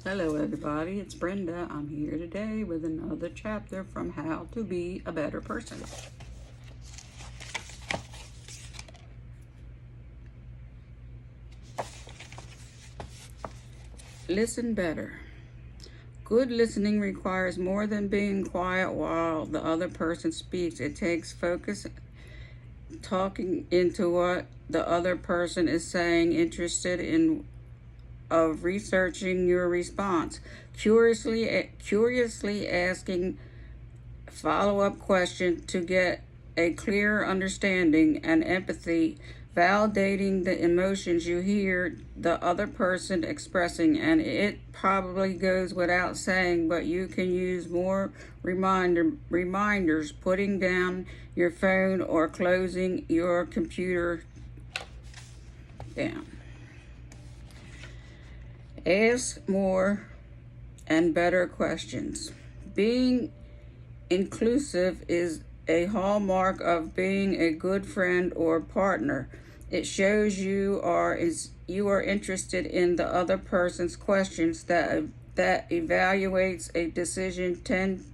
Hello everybody, it's Brenda. I'm here today with another chapter from How to Be a Better Person. Listen better. Good listening requires more than being quiet while the other person speaks. It takes focus, talking into what the other person is saying, interested in of researching your response, curiously asking follow-up questions to get a clearer understanding, and empathy, validating the emotions you hear the other person expressing. And it probably goes without saying, but you can use more reminders, putting down your phone or closing your computer down. Ask more and better questions. Being inclusive is a hallmark of being a good friend or partner. It shows you are interested in the other person's questions. That evaluates a decision tend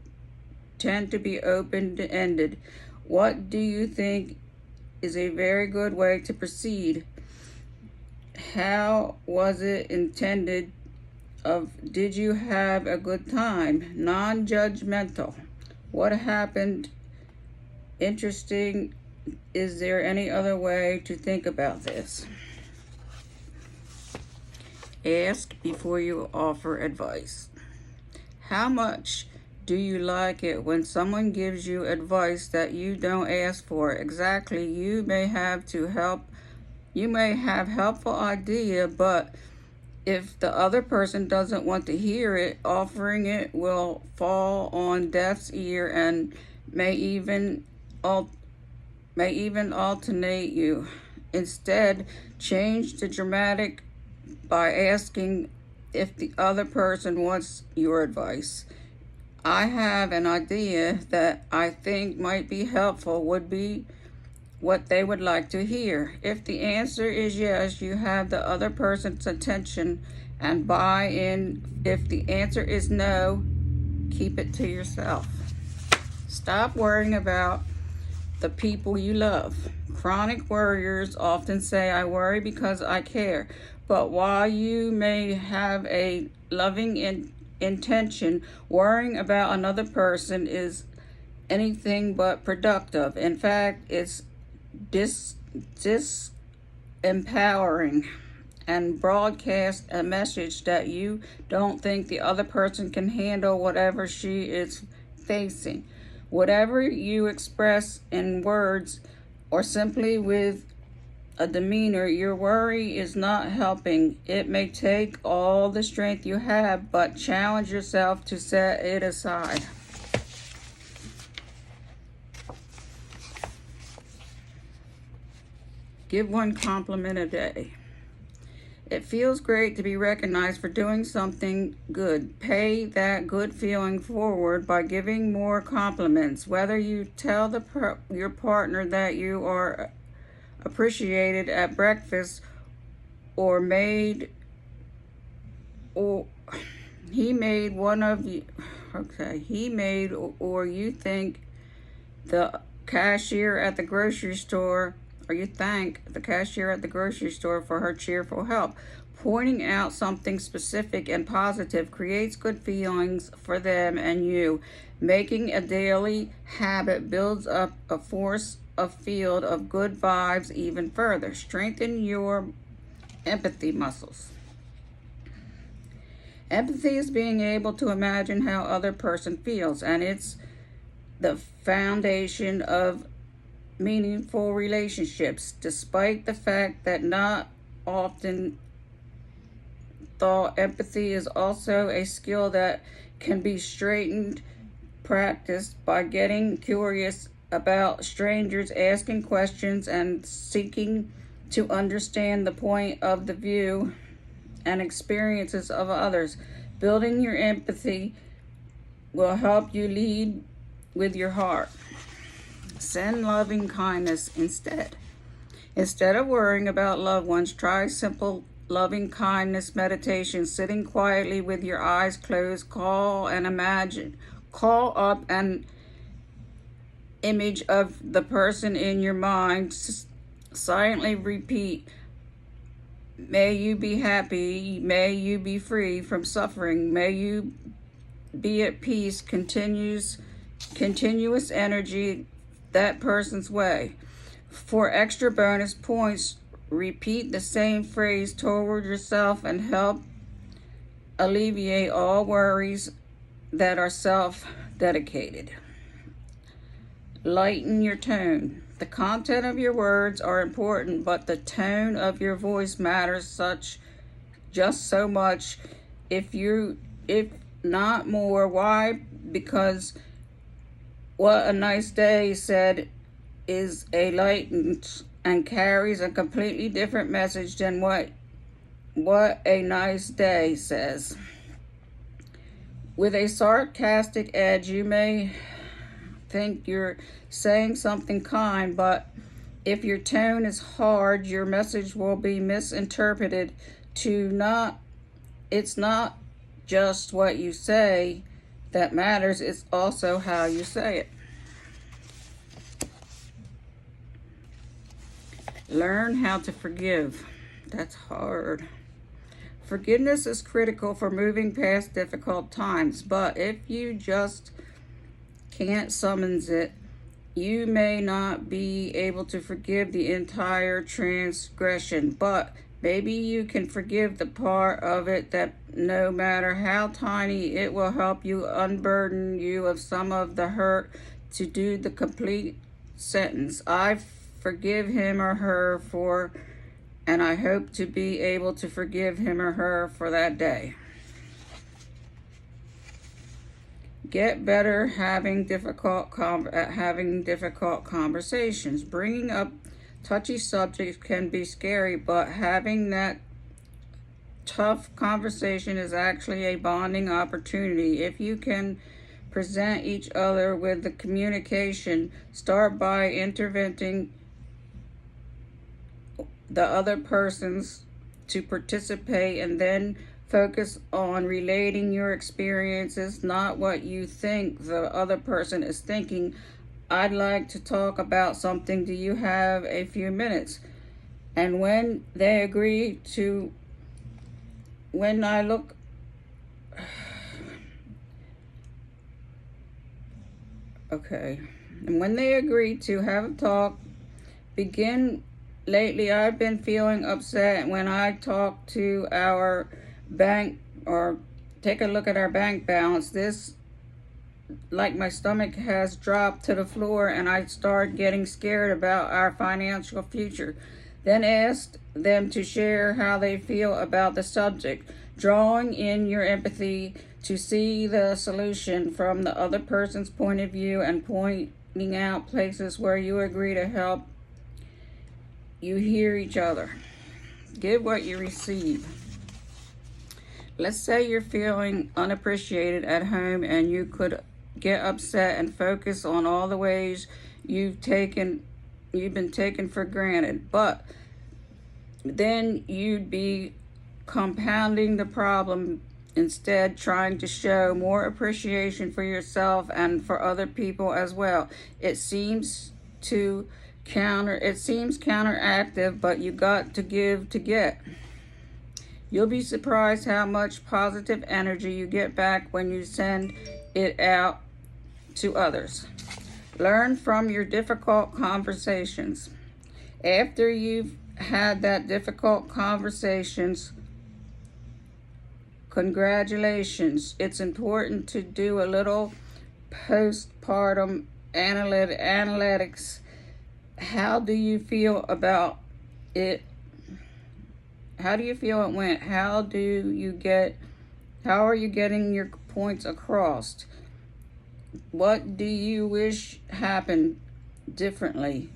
to be open-ended. What do you think is a very good way to proceed? How was it intended? Did you have a good time? Non-judgmental. What happened? Interesting. Is there any other way to think about this? Ask before you offer advice. How much do you like it when someone gives you advice that you don't ask for? Exactly. You may have helpful idea, but if the other person doesn't want to hear it, offering it will fall on deaf's ear and may even alternate you. Instead, change the dramatic by asking if the other person wants your advice. I have an idea that I think might be helpful. Would be what they would like to hear. If the answer is yes, you have the other person's attention and buy in. If the answer is no, keep it to yourself. Stop worrying about the people you love. Chronic worriers often say, I worry because I care. But while you may have a loving intention, worrying about another person is anything but productive. In fact, it's disempowering and broadcast a message that you don't think the other person can handle whatever she is facing. Whatever you express in words or simply with a demeanor, your worry is not helping. It may take all the strength you have, but challenge yourself to set it aside. Give one compliment a day. It feels great to be recognized for doing something good. Pay that good feeling forward by giving more compliments. Whether you tell your partner that you are appreciated at breakfast, or he made one of you. Okay, he made, or you think the cashier at the grocery store. Or you thank the cashier at the grocery store for her cheerful help. Pointing out something specific and positive creates good feelings for them and you. Making a daily habit builds up a field of good vibes even further. Strengthen your empathy muscles. Empathy is being able to imagine how other person feels, and it's the foundation of meaningful relationships, despite the fact that not often thought. Empathy is also a skill that can be practiced by getting curious about strangers, asking questions, and seeking to understand the point of the view and experiences of others. Building your empathy will help you lead with your heart. Send loving kindness instead. Instead of worrying about loved ones, try simple loving kindness meditation, sitting quietly with your eyes closed. Call up an image of the person in your mind. Silently repeat, may you be happy, may you be free from suffering, may you be at peace. Continuous energy that person's way. For extra bonus points, repeat the same phrase toward yourself and help alleviate all worries that are self-dedicated. Lighten your tone. The content of your words are important, but the tone of your voice matters just so much, if not more. Why? Because what a nice day said is a lightened and carries a completely different message than what a nice day says. With a sarcastic edge, you may think you're saying something kind, but if your tone is hard, your message will be misinterpreted it's not just what you say that matters, it's also how you say it. Learn how to forgive. That's hard. Forgiveness is critical for moving past difficult times, but if you just can't summon it, you may not be able to forgive the entire transgression, but maybe you can forgive the part of it that, no matter how tiny, it will help you unburden you of some of the hurt. To do the complete sentence, I forgive him or her for, and I hope to be able to forgive him or her for that day. Get better having difficult conversations. Bringing up touchy subjects can be scary, but having that tough conversation is actually a bonding opportunity. If you can present each other with the communication, start by interventing the other persons to participate, and then focus on relating your experiences, not what you think the other person is thinking. I'd like to talk about something. Do you have a few minutes? And when they agree to, and when they agree to have a talk, begin. Lately, I've been feeling upset when I talk to our bank or take a look at our bank balance. Like my stomach has dropped to the floor, and I start getting scared about our financial future. Then ask them to share how they feel about the subject, drawing in your empathy to see the solution from the other person's point of view, and pointing out places where you agree to help. You hear each other. Give what you receive. Let's say you're feeling unappreciated at home, and you could get upset and focus on all the ways you've been taken for granted. But then you'd be compounding the problem, instead trying to show more appreciation for yourself and for other people as well. It seems counteractive, but you got to give to get. You'll be surprised how much positive energy you get back when you send it out to others. Learn from your difficult conversations. After you've had that difficult conversations, congratulations. It's important to do a little postpartum analytics. How do you feel about it? How do you feel it went? How are you getting your points across? What do you wish happened differently?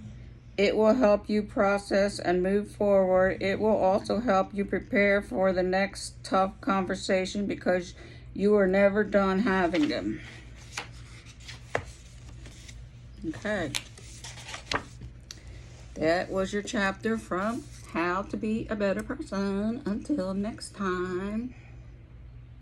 It will help you process and move forward. It will also help you prepare for the next tough conversation, because you are never done having them. Okay. That was your chapter from how to be a better person. Until next time.